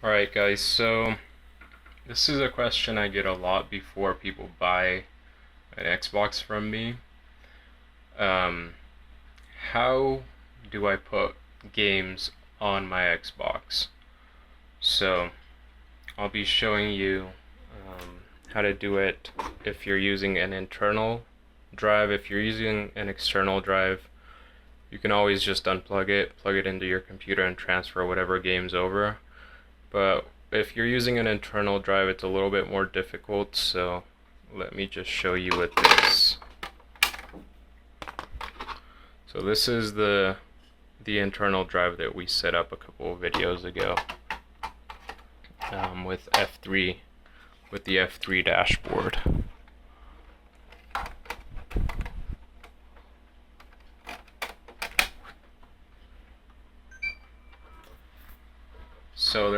Alright guys, so this is a question I get a lot before people buy an Xbox from me. How do I put games on my Xbox? So I'll be showing you how to do it if you're using an internal drive. If you're using an external drive, you can always just unplug it, plug it into your computer and transfer whatever games over. But if you're using an internal drive, it's a little bit more difficult, so let me just show you with this. So this is the internal drive that we set up a couple of videos ago with F3, with the F3 dashboard. So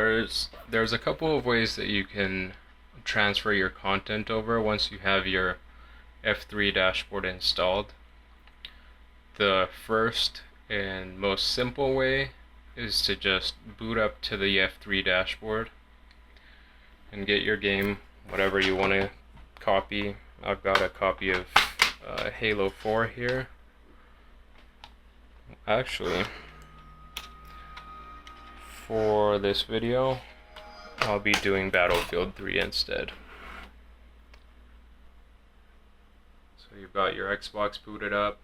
there's a couple of ways that you can transfer your content over once you have your F3 dashboard installed. The first and most simple way is to just boot up to the F3 dashboard and get your game, whatever you want to copy. I've got a copy of Halo 4 here. Actually, for this video, I'll be doing Battlefield 3 instead. So you've got your Xbox booted up.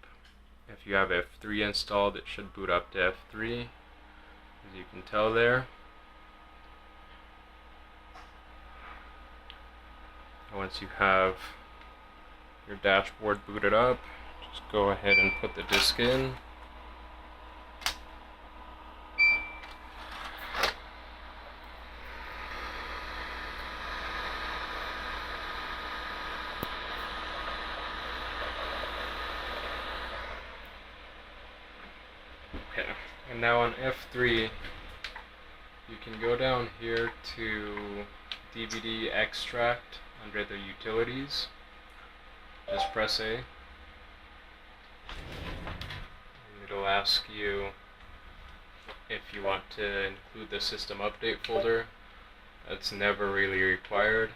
If you have F3 installed, it should boot up to F3, as you can tell there. Once you have your dashboard booted up, just go ahead and put the disk in. Okay, and now on F3, you can go down here to DVD extract under the utilities. Just press A. And it'll ask you if you want to include the system update folder. That's never really required.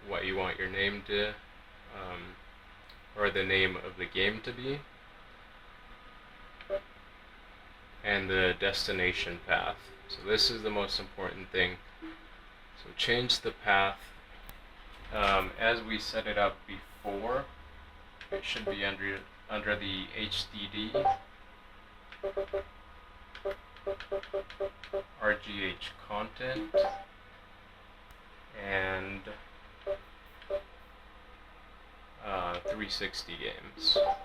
What you want your name to, or the name of the game to be, and the destination path. So this is the most important thing. So change the path. As we set it up before, it should be under the HDD, RGH content, and 360 games. So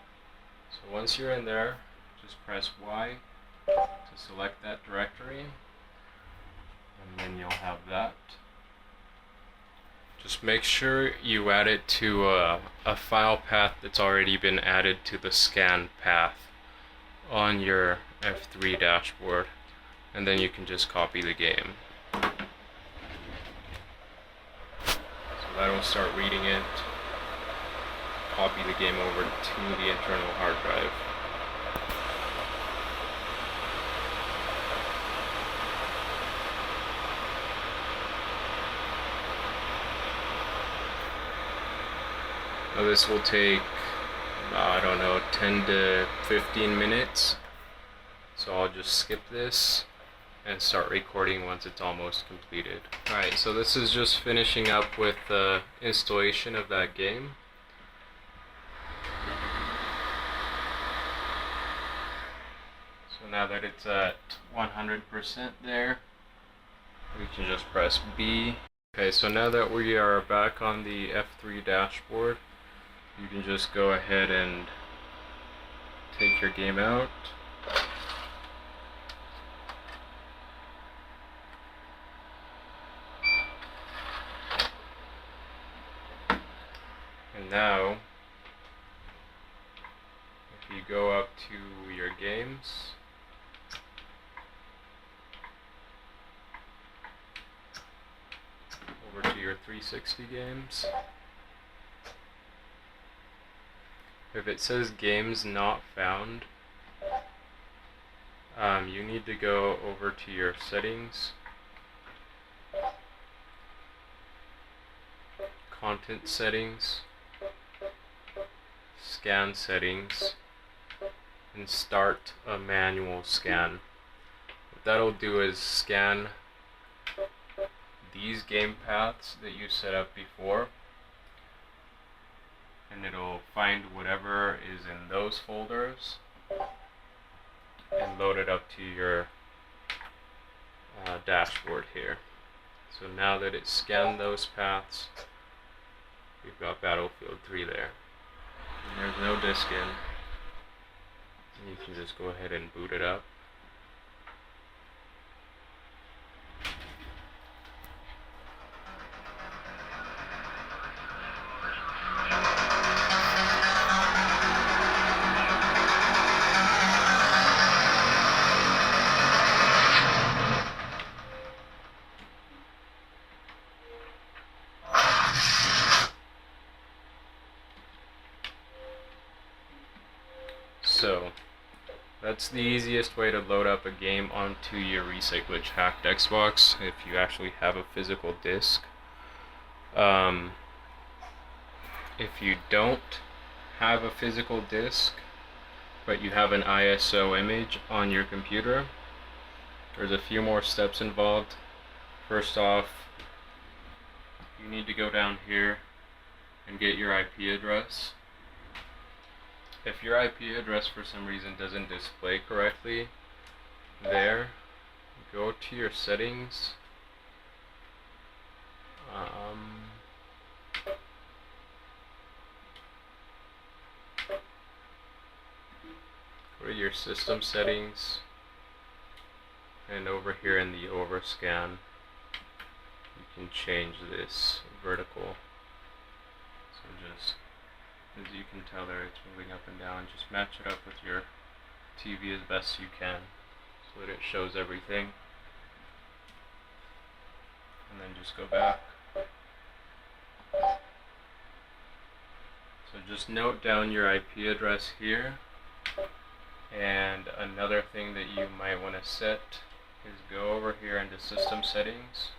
once you're in there, just press Y to select that directory, and then you'll have that. Just make sure you add it to a file path that's already been added to the scan path on your F3 dashboard, and then you can just copy the game. So that'll start reading it, copy the game over to the internal hard drive. Now this will take, I don't know, 10 to 15 minutes. So I'll just skip this and start recording once it's almost completed. Alright, so this is just finishing up with the installation of that game. So now that it's at 100% there, we can just press B. Okay, so now that we are back on the F3 dashboard, you can just go ahead and take your game out. And now, if you go up to your games, over to your 360 games, if it says games not found, you need to go over to your settings content settings, scan settings, and start a manual scan. What that'll do is scan these game paths that you set up before, and it'll find whatever is in those folders and load it up to your dashboard here. So now that it's scanned those paths, we've got Battlefield 3 there. And there's no disk in. And you can just go ahead and boot it up. So that's the easiest way to load up a game onto your Reset Glitch hacked Xbox if you actually have a physical disc. If you don't have a physical disc but you have an ISO image on your computer, there's a few more steps involved. First off, you need to go down here and get your IP address. If your IP address for some reason doesn't display correctly there, go to your settings, go to your system settings, and over here in the overscan you can change this vertical. So just, as you can tell there, it's moving up and down. Just match it up with your TV as best you can so that it shows everything. And then just go back. So just note down your IP address here. And another thing that you might want to set is go over here into system settings.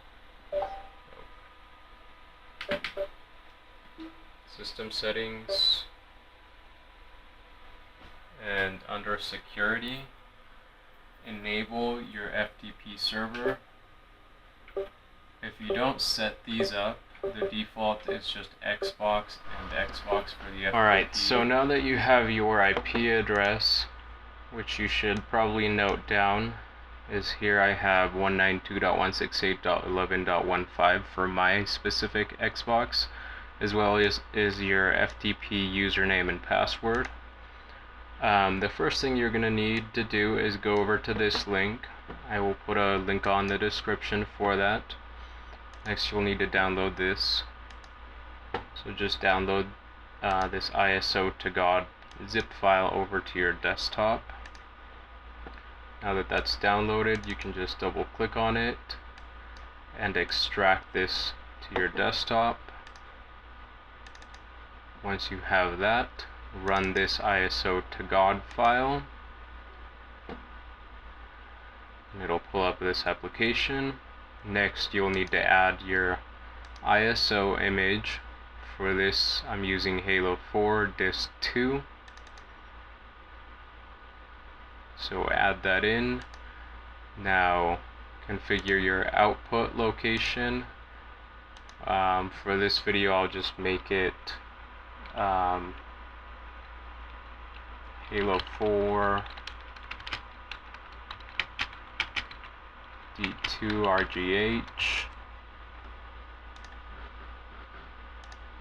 System settings, and under security, enable your FTP server. If you don't set these up, the default is just Xbox and Xbox for the FTP. Alright, so now that you have your IP address, which you should probably note down, is here I have 192.168.11.15 for my specific Xbox, as well as your FTP username and password. The first thing you're going to need to do is go over to this link. I will put a link on the description for that. Next you'll need to download this. So just download this ISO to God zip file over to your desktop. Now that that's downloaded, you can just double click on it and extract this to your desktop. Once you have that, run this ISO to God file, and it'll pull up this application. Next you'll need to add your ISO image. For this I'm using Halo 4 Disk 2. So add that in. Now configure your output location. For this video I'll just make it Halo 4 D2 RGH,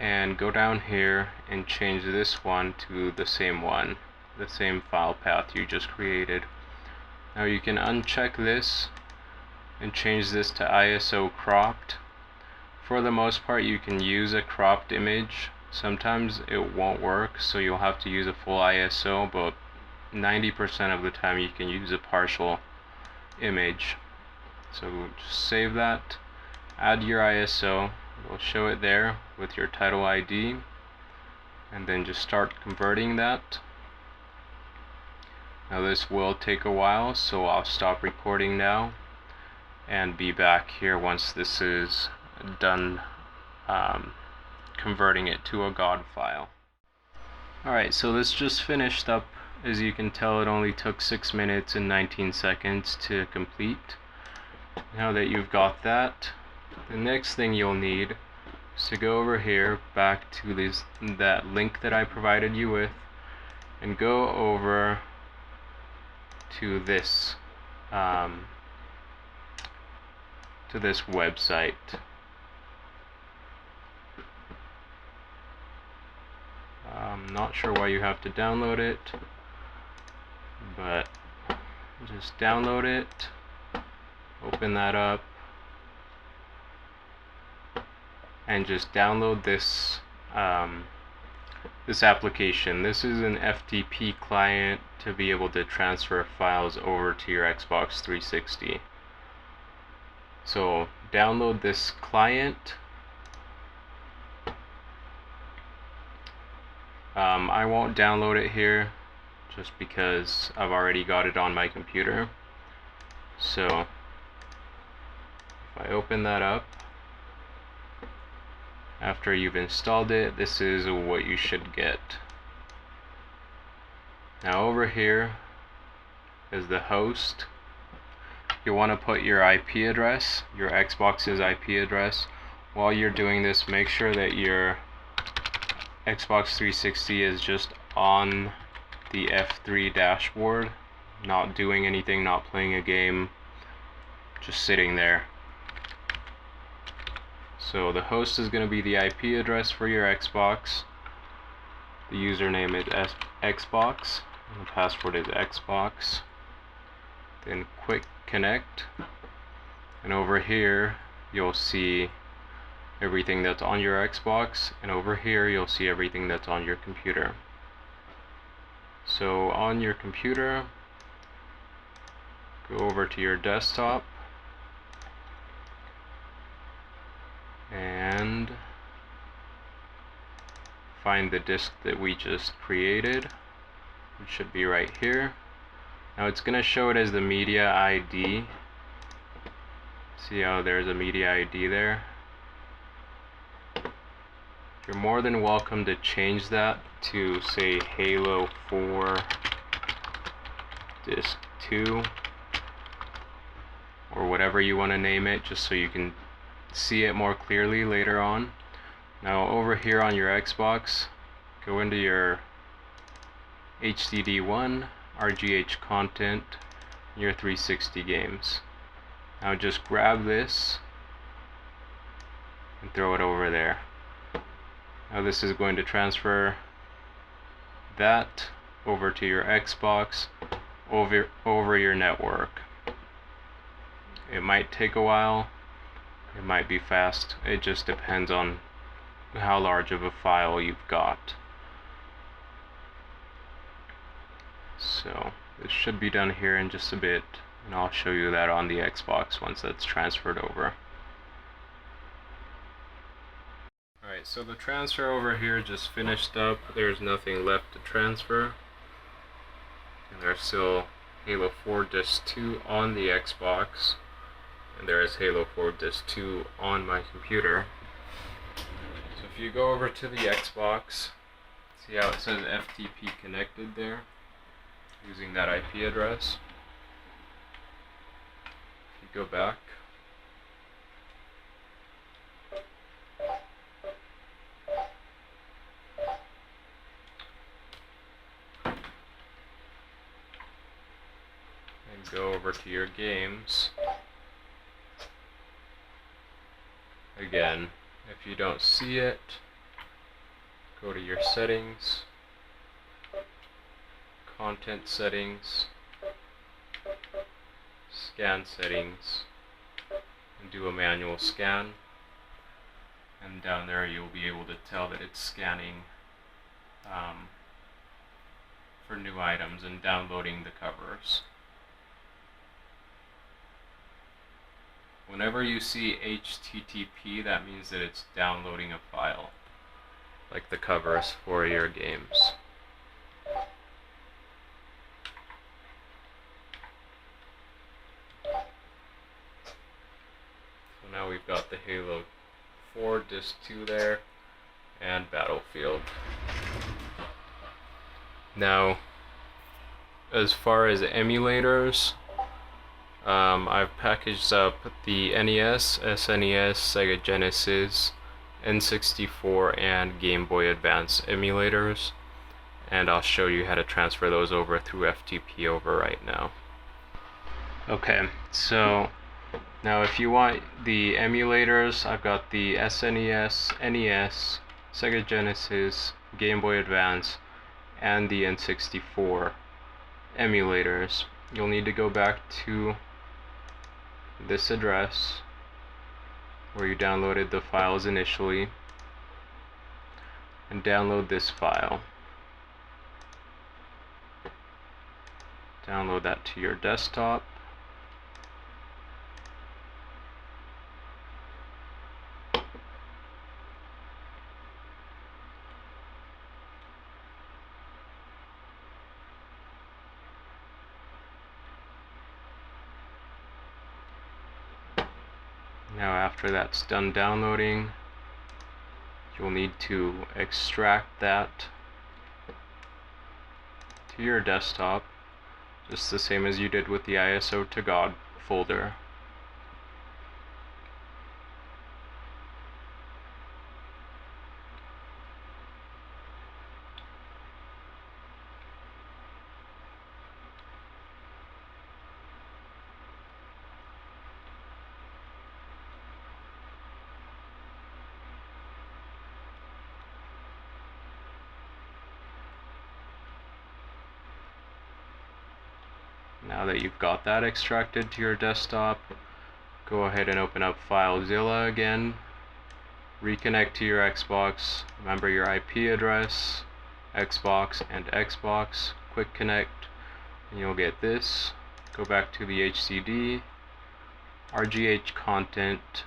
and go down here and change this one to the same one, the same file path you just created. Now you can uncheck this and change this to ISO cropped. For the most part you can use a cropped image. Sometimes it won't work, so you'll have to use a full ISO, but 90% of the time you can use a partial image. So just save that, add your ISO, we'll show it there with your title ID, and then just start converting that. Now this will take a while, so I'll stop recording now and be back here once this is done converting it to a God file. Alright, so this just finished up. As you can tell, it only took 6 minutes and 19 seconds to complete. Now that you've got that, the next thing you'll need is to go over here back to that link that I provided you with, and go over to this website. I'm not sure why you have to download it, but just download it, open that up, and just download this this application. This is an FTP client to be able to transfer files over to your Xbox 360. So download this client. I won't download it here just because I've already got it on my computer. So if I open that up, after you've installed it, this is what you should get. Now over here is the host. You want to put your IP address, your Xbox's IP address. While you're doing this, make sure that your Xbox 360 is just on the F3 dashboard, not doing anything, not playing a game, just sitting there. So the host is going to be the IP address for your Xbox. The username is Xbox, and the password is Xbox. Then quick connect, and over here you'll see everything that's on your Xbox, and over here you'll see everything that's on your computer. So on your computer, go over to your desktop and find the disk that we just created. It should be right here. Now it's going to show it as the media ID. See how there's a media ID there? You're more than welcome to change that to, say, Halo 4 Disk 2 or whatever you want to name it, just so you can see it more clearly later on. Now over here on your Xbox, go into your HDD1, RGH content, your 360 games. Now just grab this and throw it over there. Now this is going to transfer that over to your Xbox over your network. It might take a while, it might be fast, it just depends on how large of a file you've got. So this should be done here in just a bit, and I'll show you that on the Xbox once that's transferred over. Alright, so the transfer over here just finished up. There's nothing left to transfer. And there's still Halo 4 Disc 2 on the Xbox. And there is Halo 4 Disc 2 on my computer. So if you go over to the Xbox, see how it says FTP connected there, using that IP address. If you go back, and go over to your games. Again, if you don't see it, go to your settings, content settings, scan settings, and do a manual scan. And down there you'll be able to tell that it's scanning for new items and downloading the covers. Whenever you see HTTP, that means that it's downloading a file, like the covers for your games. So now we've got the Halo 4 Disc 2 there, and Battlefield. Now, as far as emulators, I've packaged up the NES, SNES, Sega Genesis, N64, and Game Boy Advance emulators, and I'll show you how to transfer those over through FTP over right now. Okay, so now if you want the emulators, I've got the SNES, NES, Sega Genesis, Game Boy Advance, and the N64 emulators. You'll need to go back to this address where you downloaded the files initially and download this file. Download that to your desktop. Now after that's done downloading, you'll need to extract that to your desktop, just the same as you did with the ISO to God folder. Now that you've got that extracted to your desktop, go ahead and open up FileZilla again, reconnect to your Xbox, remember your IP address, Xbox and Xbox, quick connect, and you'll get this. Go back to the HCD, RGH content,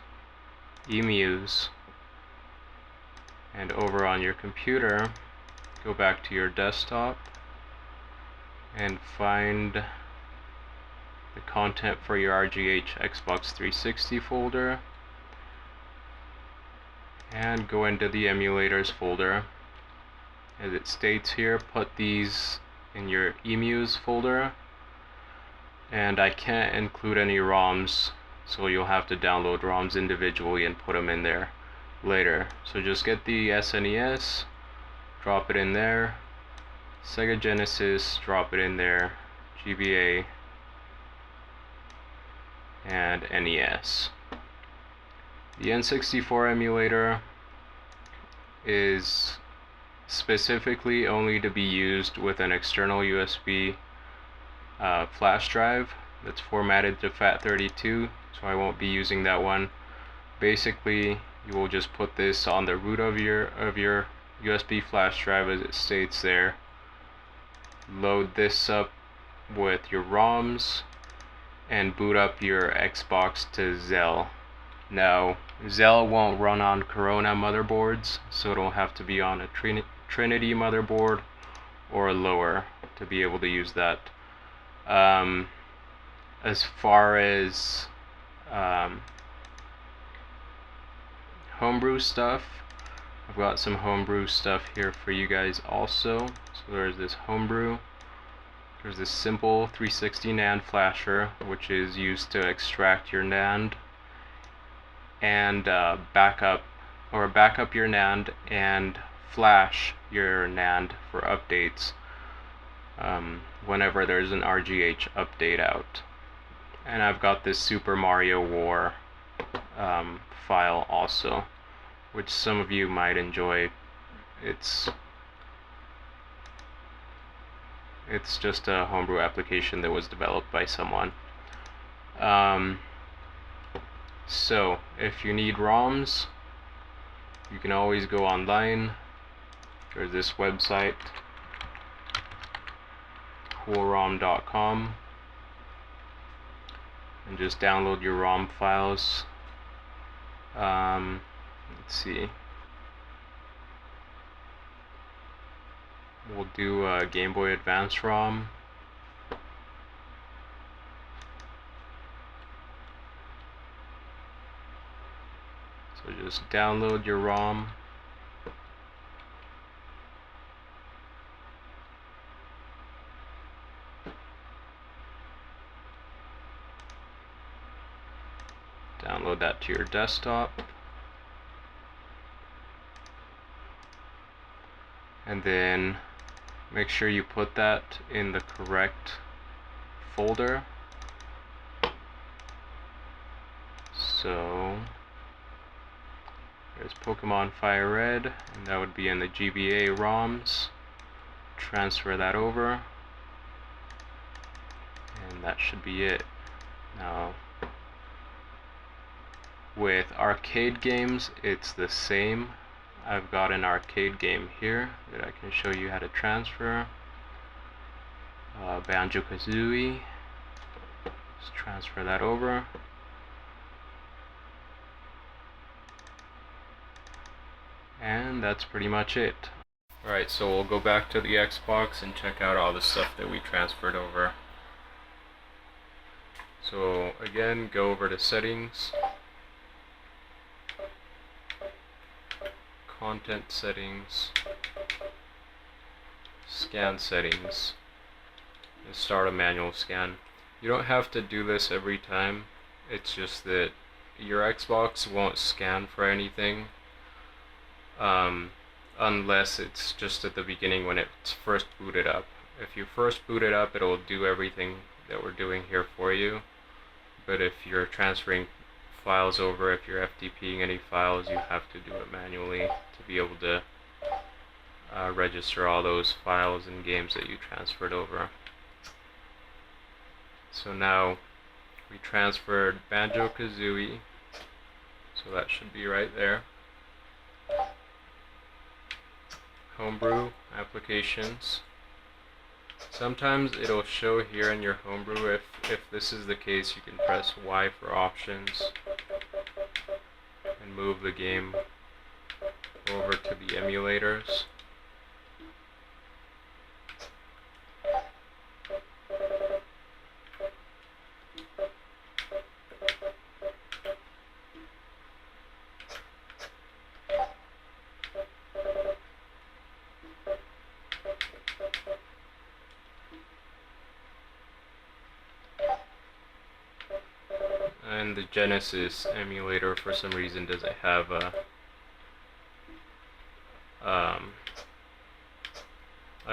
emus, and over on your computer, go back to your desktop and find the content for your RGH Xbox 360 folder, and go into the emulators folder. As it states here, put these in your emus folder, and I can't include any ROMs, so you'll have to download ROMs individually and put them in there later. So just get the SNES, drop it in there, Sega Genesis, drop it in there, GBA, and NES. The N64 emulator is specifically only to be used with an external USB flash drive that's formatted to FAT32, so I won't be using that one. Basically, you will just put this on the root of your USB flash drive as it states there. Load this up with your ROMs and boot up your Xbox to Zell. Now, Zell won't run on Corona motherboards, so it'll have to be on a Trinity motherboard or lower to be able to use that. As far as homebrew stuff, I've got some homebrew stuff here for you guys also. So there's this homebrew. There's this simple 360 NAND flasher, which is used to extract your NAND and back up your NAND and flash your NAND for updates whenever there's an RGH update out. And I've got this Super Mario War file also, which some of you might enjoy. It's just a homebrew application that was developed by someone. So if you need ROMs, you can always go online. There's this website, coolrom.com, and just download your ROM files. Let's see. We'll do a Game Boy Advance ROM. So just download your ROM. Download that to your desktop. And then make sure you put that in the correct folder. So there's Pokemon Fire Red, and that would be in the GBA ROMs. Transfer that over, and that should be it. Now, with arcade games, it's the same. I've got an arcade game here that I can show you how to transfer. Banjo-Kazooie. Just transfer that over. And that's pretty much it. Alright, so we'll go back to the Xbox and check out all the stuff that we transferred over. So again, go over to settings, content settings, scan settings, and start a manual scan. You don't have to do this every time, it's just that your Xbox won't scan for anything unless it's just at the beginning when it's first booted up. If you first boot it up, it'll do everything that we're doing here for you. But if you're transferring files over, if you're FTPing any files, you have to do it manually to be able to register all those files and games that you transferred over. So now we transferred Banjo-Kazooie, so that should be right there. Homebrew applications. Sometimes it'll show here in your homebrew. If this is the case, you can press Y for options and move the game over to the emulators. And the Genesis emulator for some reason doesn't have a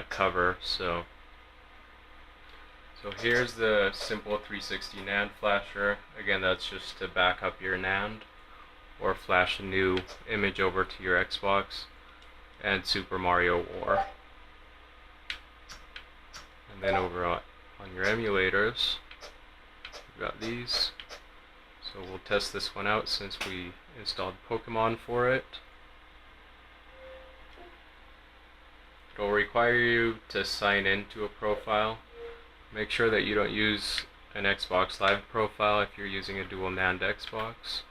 cover, so here's the simple 360 NAND flasher. Again, that's just to back up your NAND or flash a new image over to your Xbox. And Super Mario War. And then over on your emulators, we've got these. So we'll test this one out since we installed Pokemon for it. It'll require you to sign into a profile. Make sure that you don't use an Xbox Live profile if you're using a dual NAND Xbox.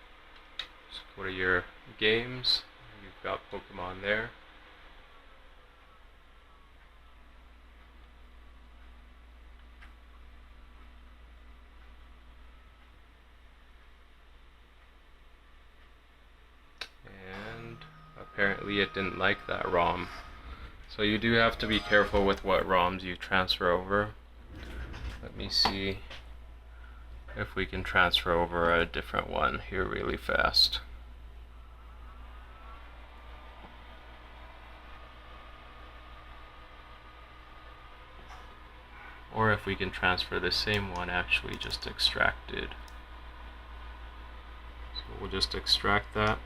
Just go to your games, you've got Pokemon there. Apparently it didn't like that ROM. So you do have to be careful with what ROMs you transfer over. Let me see if we can transfer over a different one here really fast. Or if we can transfer the same one actually just extracted. So we'll just extract that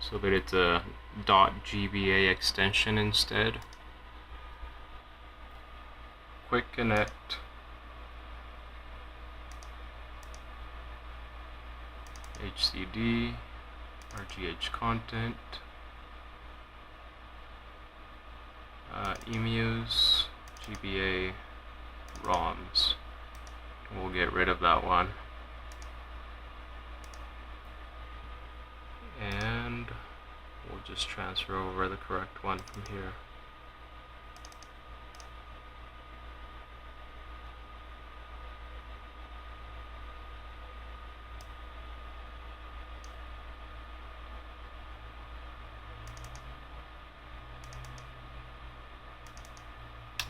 so that it's a .gba extension instead. Quick connect. HCD, RGH content, emus, GBA ROMs. We'll get rid of that one. And we'll just transfer over the correct one from here.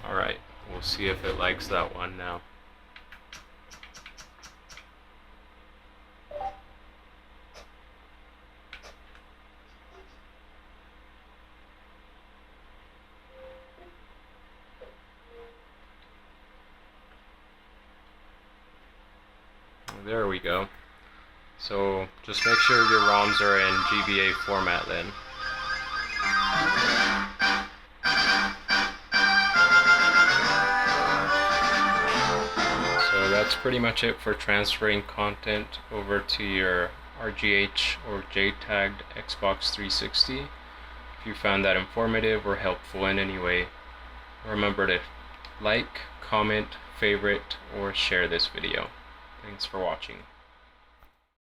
Alright, we'll see if it likes that one now. There we go. So just make sure your ROMs are in GBA format then. So that's pretty much it for transferring content over to your RGH or JTAG Xbox 360. If you found that informative or helpful in any way, remember to like, comment, favorite, or share this video. Thanks for watching.